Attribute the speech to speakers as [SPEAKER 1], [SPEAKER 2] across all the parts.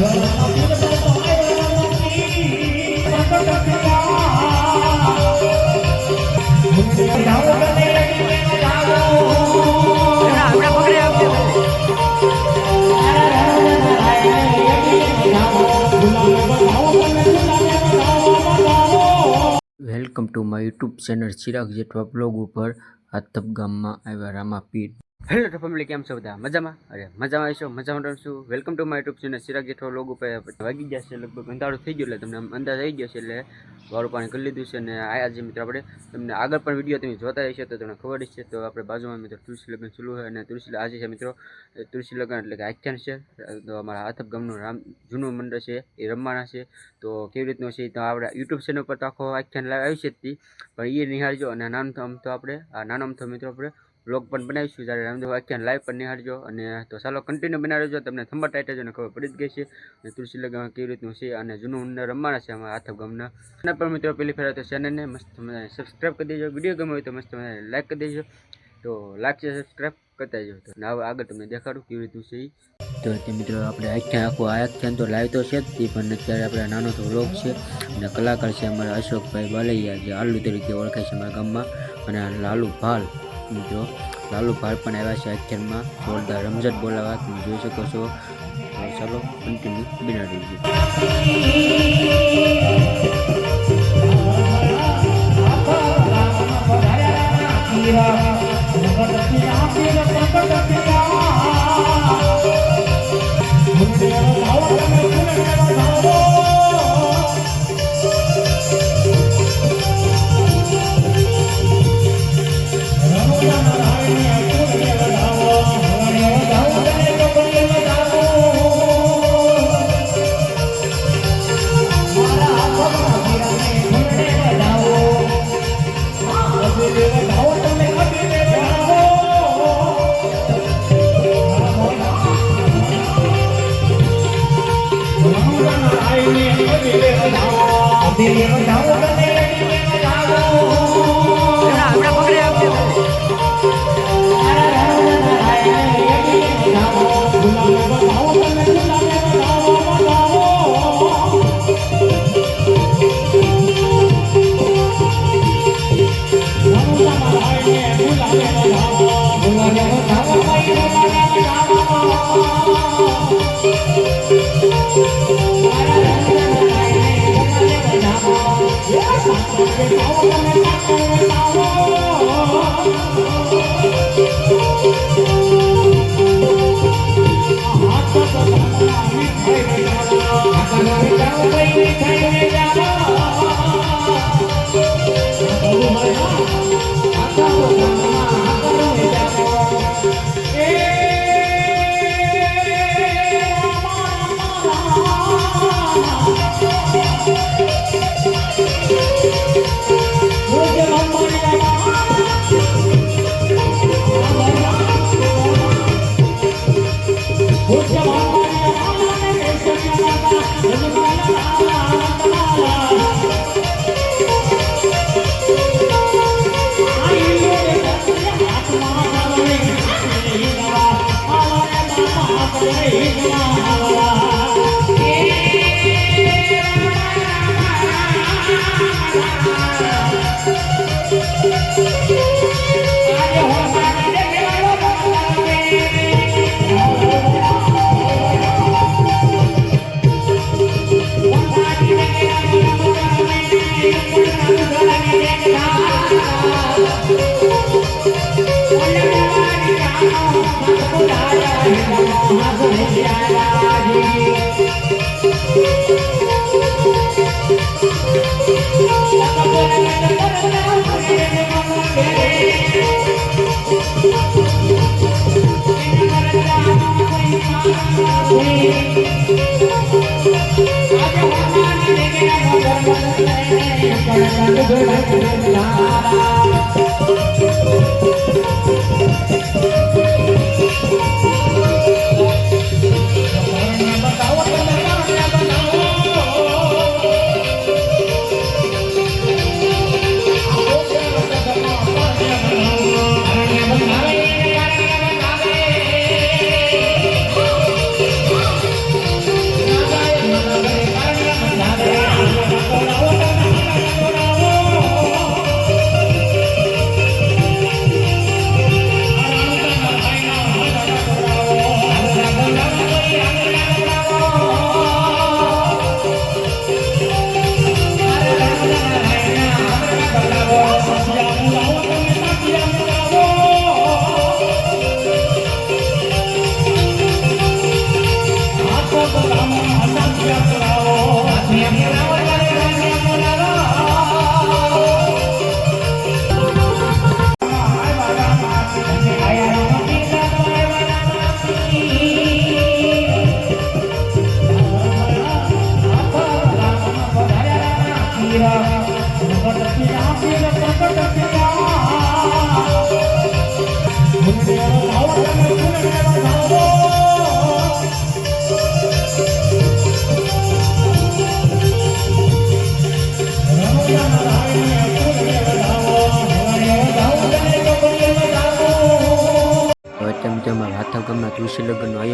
[SPEAKER 1] Welcome to my YouTube channel Chirag Jethwa blog ઉપર આતપ ગામમાં આવ્યા રામાપીર. હેલો તો ફેમિલી, કેમ છો બધા? મજામાં? અરે મજામાં આવીશું, મજામાં રહીશું. Welcome to my YouTube channel Chirag Jethwa blog ઉપર વાગી ગયા છે લગભગ અંધારું થઈ ગયું, એટલે તમને અંદાજ આવી ગયો છે, એટલે વાળું પાણી કરી લીધું છે. અને આયા જે મિત્રો આપણે તમને આગળ પણ વિડીયો તમે જોતા હશો તો તમને ખબર છે. તો આપણે બાજુમાં મિત્રો તુલસી લગ્ન ચાલુ છે, અને તુલસી આજે છે મિત્રો તુલસી લગ્ન એટલે કે આખ્યાન છે. તો અમારા આતપ ગામનું જૂનું મંડળ છે, એ રમવાના છે. તો કેવી રીતનું છે તો આપણે યુટ્યુબ ચેનલ પર તો આખો આખ્યાન લાઈવ આવી છે જ, પણ એ નિહાળજો. અને નાનો અમથો મિત્રો આપણે બ્લોગ પણ બનાવીશું, જ્યારે રામદેવ આખ્યાન લાઈવ પણ નિહાળજો. અને તો ચાલો કન્ટિન્યુ બનાવજો, તમને થંબર ટાઈટ જ ખબર પડી જ ગઈ છે અને તુલસી લગ્ન કેવી રીતનું છે, અને જૂનું મંડળ રમવાના છે અમારા આતપ ગામના. અને પણ મિત્રો પહેલી ફેર તો ચેનલને મસ્ત સબસ્ક્રાઈબ કરી દેજો, વિડીયો ગમ્યો હોય તો મસ્ત લાઈક કરી દેજો. તો લાઈક છે સબસ્ક્રાઈબ કરતા જજો. તો હવે આગળ તમને દેખાડું કેવી રીતનું છે. તો મિત્રો આપણે આખ્યાન તો લાઈવ તો છે જ, પણ અત્યારે આપણે નાનો તો વ્લોગ છે. અને કલાકાર છે અમારા અશોકભાઈ બાલૈયા, જે આલુ તરીકે ઓળખાય છે અમારા ગામમાં. અને લાલુ ભાલ મિત્રો, લાલુ ભાલ પણ આવ્યા છે આખ્યાનમાં, જોરદાર રમઝટ બોલાવા તમે જોઈ શકો છો. તો ચાલો કન્ટિન્યુ બનાવી દઈએ.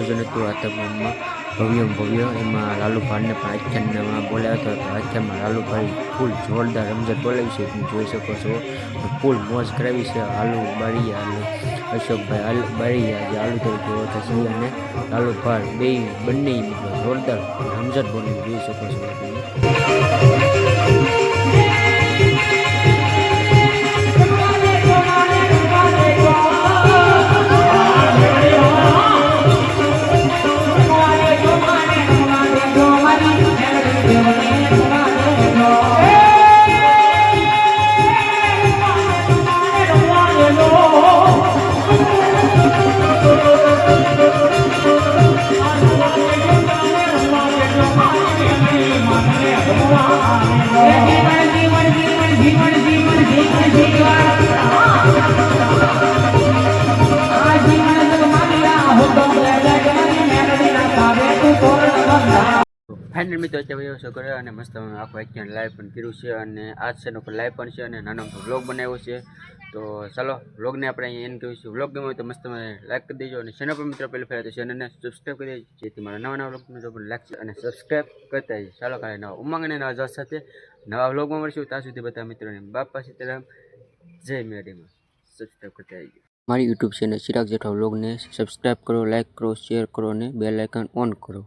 [SPEAKER 1] આયોજન હતું આતપ ગામમાં ભવ્ય એમાં લાલુભાઈને પણ આખ્યાનમાં બોલાવ્યા હતા. આખ્યાનમાં લાલુભાઈ ફૂલ જોરદાર રમઝટ બોલાવી છે, તમે જોઈ શકો છો. ફૂલ મોજ કરાવી છે. આલુ બારીયા અને અશોકભાઈ બારીયા જે આલુ તરીકે ઓળખે છે અને લાલુભાઈ બંને જોરદાર રમઝટ બોલાવી જોઈ શકો છો તમે. ફાઇનલ મિત્રો અત્યારે વ્યવસાય કર્યો અને મસ્ત આખો આખ્યાન લાઈવ પણ કર્યું છે અને આ ચેનલ પર લાઈવ પણ છે અને નાનો વ્લોગ બનાવ્યો છે. તો ચાલો વ્લોગને આપણે અહીંયા એન્ડ કરીશું. વ્લોગ ગમ્યો હોય તો મસ્ત લાઈક કરી દેજો અને ચેનલ પર મિત્રો પહેલી ફેર તો ચેનલને સબસ્ક્રાઈબ કરી દેજો, જેથી મારા નવા વ્લોગનો જો પણ લાઈક અને સબસ્ક્રાઈબ કરતા જજો. ચાલો કાલે નવા ઉમંગ અને નવા જોશ સાથે નવા વ્લોગમાં મળશું. ત્યાં સુધી બધા મિત્રોને બાપા સીતારામ, જય મેડીમાં સબસ્ક્રાઈબ કરતા જજો. મારી યુટ્યુબ ચેનલ ચિરાગ જેઠવા વ્લોગને સબસ્ક્રાઈબ કરો, લાઈક કરો, શેર કરો અને બેલ આઇકન ઓન કરો.